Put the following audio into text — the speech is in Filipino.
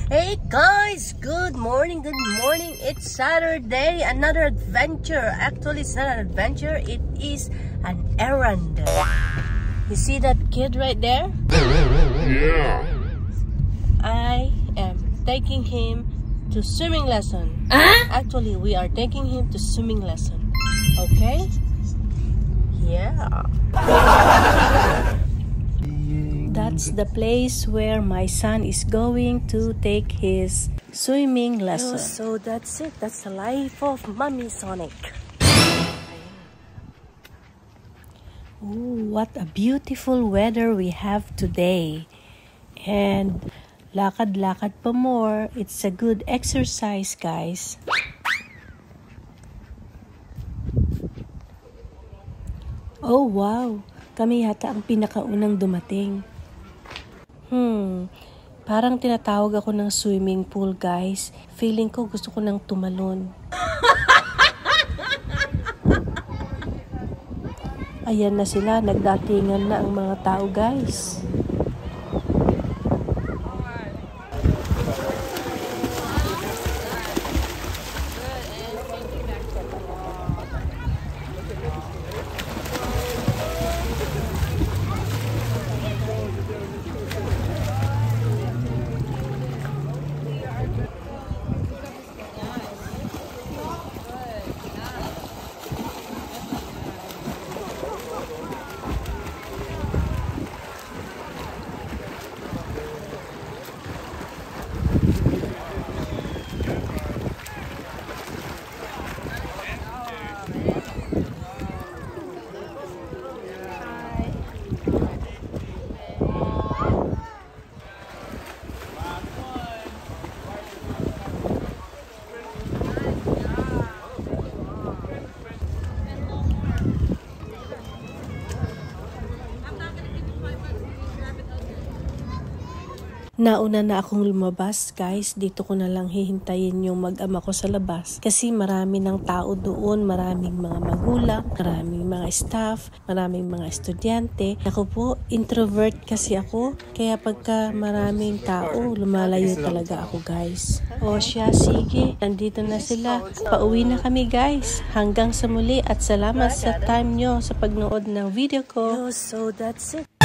Hey guys, good morning, it's Saturday, another adventure. Actually, it's not an adventure, it is an errand. You see that kid right there? Yeah. I am taking him to swimming lesson. Actually, we are taking him to swimming lesson. Okay? Yeah. That's the place where my son is going to take his swimming lesson. So that's it. That's the life of Mommy Sonic. Ooh, what a beautiful weather we have today. And lakad-lakad pa more. It's a good exercise, guys. Oh, wow. Kami yata ang pinakaunang dumating. Parang tinatawag ako ng swimming pool, guys. Feeling ko gusto ko nang tumalon. Ayan na sila, nagdatingan na ang mga tao, guys. Nauna na akong lumabas, guys. Dito ko na lang hihintayin yung mag-ama ko sa labas. Kasi marami ng tao doon, maraming mga magulang, maraming mga staff, maraming mga estudyante. Ako po, introvert kasi ako. Kaya pagka maraming tao, lumalayo talaga ako, guys. O siya, sige. Nandito na sila. Pauwi na kami, guys. Hanggang sa muli at salamat sa time nyo sa pagnood ng video ko. So that's it.